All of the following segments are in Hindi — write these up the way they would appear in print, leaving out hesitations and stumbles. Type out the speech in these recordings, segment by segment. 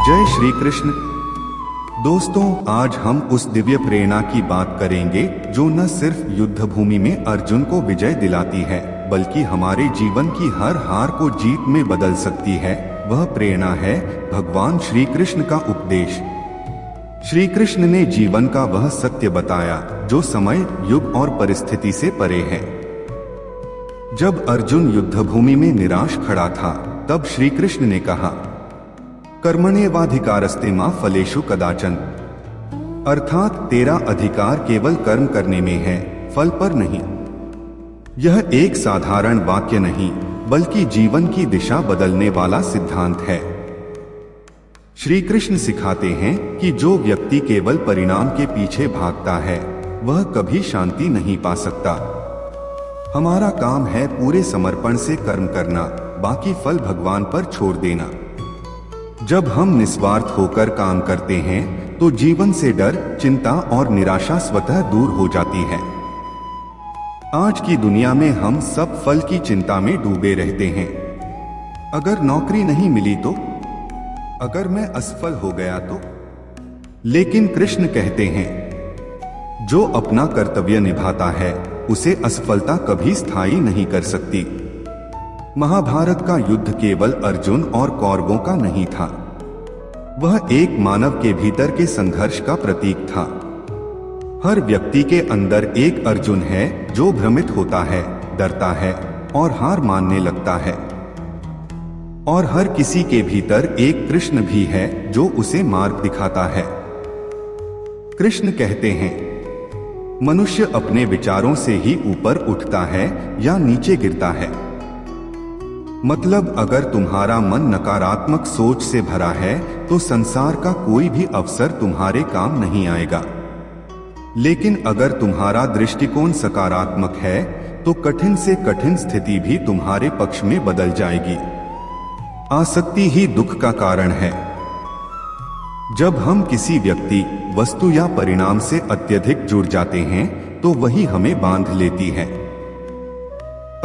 जय श्री कृष्ण। दोस्तों, आज हम उस दिव्य प्रेरणा की बात करेंगे जो न सिर्फ युद्ध भूमि में अर्जुन को विजय दिलाती है, बल्कि हमारे जीवन की हर हार को जीत में बदल सकती है। वह प्रेरणा है भगवान श्री कृष्ण का उपदेश। श्री कृष्ण ने जीवन का वह सत्य बताया जो समय, युग और परिस्थिति से परे है। जब अर्जुन युद्ध भूमि में निराश खड़ा था, तब श्री कृष्ण ने कहा, कर्मण्येवाधिकारस्ते मा फलेषु कदाचन। अर्थात तेरा अधिकार केवल कर्म करने में है, फल पर नहीं। यह एक साधारण वाक्य नहीं, बल्कि जीवन की दिशा बदलने वाला सिद्धांत है। श्री कृष्ण सिखाते हैं कि जो व्यक्ति केवल परिणाम के पीछे भागता है, वह कभी शांति नहीं पा सकता। हमारा काम है पूरे समर्पण से कर्म करना, बाकी फल भगवान पर छोड़ देना। जब हम निस्वार्थ होकर काम करते हैं, तो जीवन से डर, चिंता और निराशा स्वतः दूर हो जाती है। आज की दुनिया में हम सब फल की चिंता में डूबे रहते हैं। अगर नौकरी नहीं मिली तो, अगर मैं असफल हो गया तो। लेकिन कृष्ण कहते हैं, जो अपना कर्तव्य निभाता है, उसे असफलता कभी स्थायी नहीं कर सकती। महाभारत का युद्ध केवल अर्जुन और कौरवों का नहीं था। वह एक मानव के भीतर के संघर्ष का प्रतीक था। हर व्यक्ति के अंदर एक अर्जुन है जो भ्रमित होता है, डरता है और हार मानने लगता है। और हर किसी के भीतर एक कृष्ण भी है जो उसे मार्ग दिखाता है। कृष्ण कहते हैं, मनुष्य अपने विचारों से ही ऊपर उठता है या नीचे गिरता है। मतलब अगर तुम्हारा मन नकारात्मक सोच से भरा है, तो संसार का कोई भी अवसर तुम्हारे काम नहीं आएगा। लेकिन अगर तुम्हारा दृष्टिकोण सकारात्मक है, तो कठिन से कठिन स्थिति भी तुम्हारे पक्ष में बदल जाएगी। आसक्ति ही दुख का कारण है। जब हम किसी व्यक्ति, वस्तु या परिणाम से अत्यधिक जुड़ जाते हैं, तो वही हमें बांध लेती है।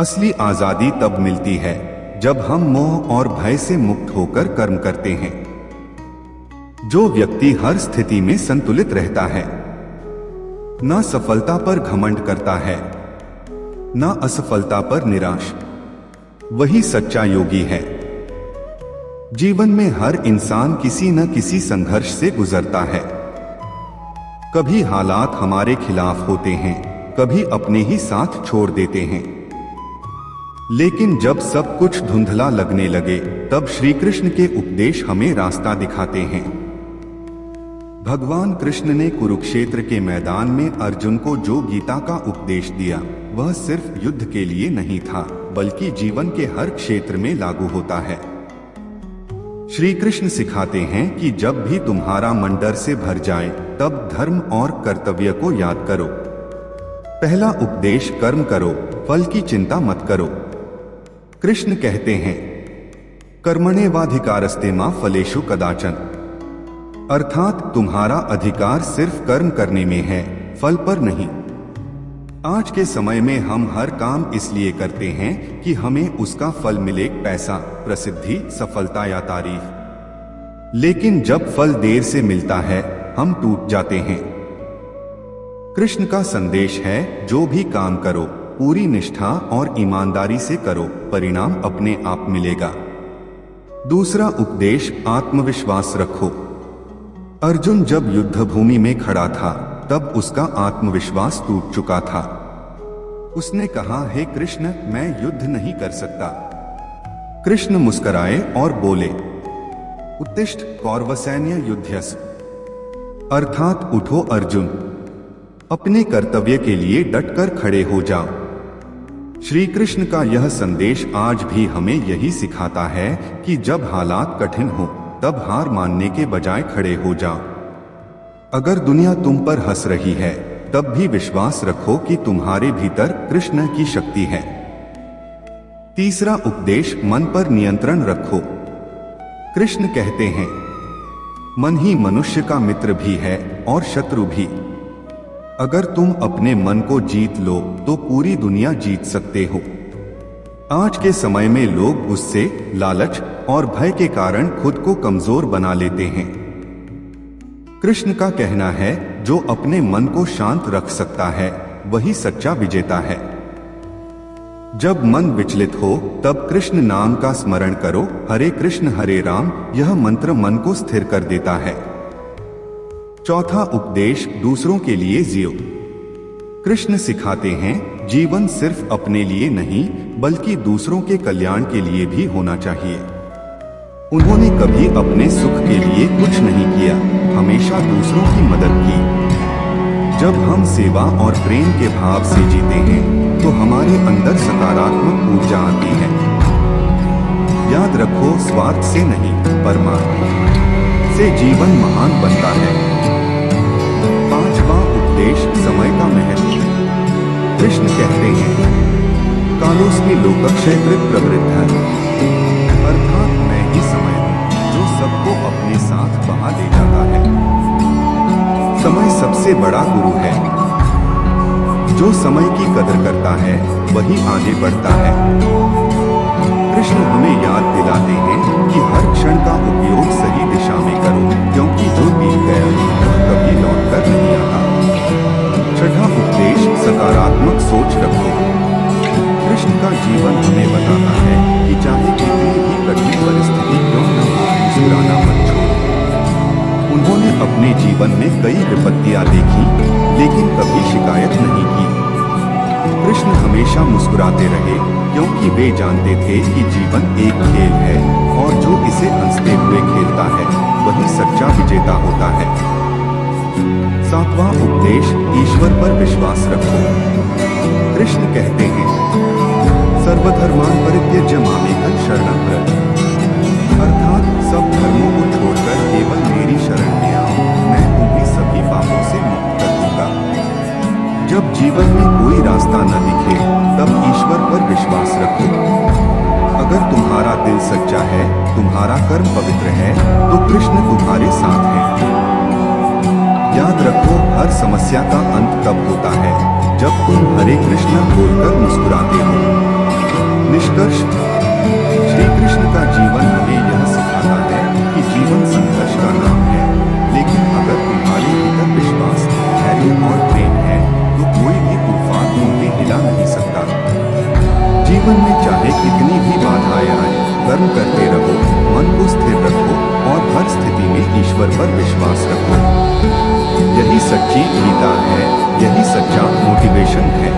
असली आजादी तब मिलती है जब हम मोह और भय से मुक्त होकर कर्म करते हैं। जो व्यक्ति हर स्थिति में संतुलित रहता है, न सफलता पर घमंड करता है, न असफलता पर निराश, वही सच्चा योगी है। जीवन में हर इंसान किसी न किसी संघर्ष से गुजरता है। कभी हालात हमारे खिलाफ होते हैं, कभी अपने ही साथ छोड़ देते हैं। लेकिन जब सब कुछ धुंधला लगने लगे, तब श्री कृष्ण के उपदेश हमें रास्ता दिखाते हैं। भगवान कृष्ण ने कुरुक्षेत्र के मैदान में अर्जुन को जो गीता का उपदेश दिया, वह सिर्फ युद्ध के लिए नहीं था, बल्कि जीवन के हर क्षेत्र में लागू होता है। श्री कृष्ण सिखाते हैं कि जब भी तुम्हारा मन डर से भर जाए, तब धर्म और कर्तव्य को याद करो। पहला उपदेश, कर्म करो, फल की चिंता मत करो। कृष्ण कहते हैं, कर्मण्येवाधिकारस्ते मा फलेषु कदाचन। अर्थात तुम्हारा अधिकार सिर्फ कर्म करने में है, फल पर नहीं। आज के समय में हम हर काम इसलिए करते हैं कि हमें उसका फल मिले, पैसा, प्रसिद्धि, सफलता या तारीफ। लेकिन जब फल देर से मिलता है, हम टूट जाते हैं। कृष्ण का संदेश है, जो भी काम करो, पूरी निष्ठा और ईमानदारी से करो, परिणाम अपने आप मिलेगा। दूसरा उपदेश, आत्मविश्वास रखो। अर्जुन जब युद्ध भूमि में खड़ा था, तब उसका आत्मविश्वास टूट चुका था। उसने कहा, हे कृष्ण, मैं युद्ध नहीं कर सकता। कृष्ण मुस्कुराए और बोले, उत्तिष्ठ कौरवसैन्य युध्यस्व। अर्थात उठो अर्जुन, अपने कर्तव्य के लिए डटकर खड़े हो जाओ। श्री कृष्ण का यह संदेश आज भी हमें यही सिखाता है कि जब हालात कठिन हो, तब हार मानने के बजाय खड़े हो जाओ। अगर दुनिया तुम पर हंस रही है, तब भी विश्वास रखो कि तुम्हारे भीतर कृष्ण की शक्ति है। तीसरा उपदेश, मन पर नियंत्रण रखो। कृष्ण कहते हैं, मन ही मनुष्य का मित्र भी है और शत्रु भी। अगर तुम अपने मन को जीत लो, तो पूरी दुनिया जीत सकते हो। आज के समय में लोग गुस्से, लालच, और भय के कारण खुद को कमजोर बना लेते हैं। कृष्ण का कहना है, जो अपने मन को शांत रख सकता है वही सच्चा विजेता है। जब मन विचलित हो तब कृष्ण नाम का स्मरण करो, हरे कृष्ण हरे राम, यह मंत्र मन को स्थिर कर देता है। चौथा उपदेश, दूसरों के लिए जियो। कृष्ण सिखाते हैं, जीवन सिर्फ अपने लिए नहीं बल्कि दूसरों के कल्याण के लिए भी होना चाहिए। उन्होंने कभी अपने सुख के लिए कुछ नहीं किया, हमेशा दूसरों की मदद की। जब हम सेवा और प्रेम के भाव से जीते हैं तो हमारे अंदर सकारात्मक ऊर्जा आती है। याद रखो, स्वार्थ से नहीं, परमात्मा से जीवन महान बनता है। पांचवा उपदेश, समय का महत्व। कृष्ण कहते हैं, कालोस्मि लोकक्षय कृत प्रवृद्धः, अर्थात मैं ही समय हूं जो सबको अपने साथ बहा ले जाता है। समय सबसे बड़ा गुरु है। जो समय की कदर करता है वही आगे बढ़ता है। कृष्ण हमें याद दिलाते हैं कि हर क्षण का उपयोग सही दिशा में करो, क्योंकि जो बीत गया वह कभी लौट कर नहीं आता। छठा उपदेश, सकारात्मक सोच रखो। कृष्ण का जीवन हमें बताता है कि चाहे कितनी भी कठिन परिस्थिति क्यों न हो, मुस्कुराना मत छोड़ो। उन्होंने अपने जीवन में कई विपत्तियां देखी लेकिन कभी शिकायत नहीं की। कृष्ण हमेशा मुस्कुराते रहे क्योंकि वे जानते थे कि जीवन एक खेल है और जो इसे हंसते हुए खेलता है वही सच्चा विजेता होता है। सातवां उपदेश, ईश्वर पर विश्वास रखो। कृष्ण कहते हैं, सर्वधर्मान् परित्यज्य मामेकं शरणं व्रज, अर्थात सब धर्मों को छोड़कर केवल मेरी शरण में आओ, मैं तुम्हें सभी पापों से मुक्त कर दूंगा। जब जीवन में कोई रास्ता न दिखे तब ईश्वर पर विश्वास रखो। अगर तुम्हारा दिल सच्चा है, तुम्हारा कर्म पवित्र है तो कृष्ण तुम्हारे साथ हैं। याद रखो, हर समस्या का अंत तब होता है जब तुम हरे कृष्ण बोलकर मुस्कुराते हो। निष्कर्ष, श्री कृष्ण का जीवन हमें यह सिखाता है कि जीवन संघर्ष का नाम है, लेकिन अगर तुम्हारे भीतर विश्वास, धैर्य और प्रेम है तो कोई भी तूफान तुम्हें हिला नहीं सकता। जीवन में चाहे कितनी भी बाधाएं आए, कर्म करते रहो, मन को स्थिर रखो और हर स्थिति में ईश्वर पर विश्वास रखो। यही सच्ची गीता है, यही सच्चा मोटिवेशन है।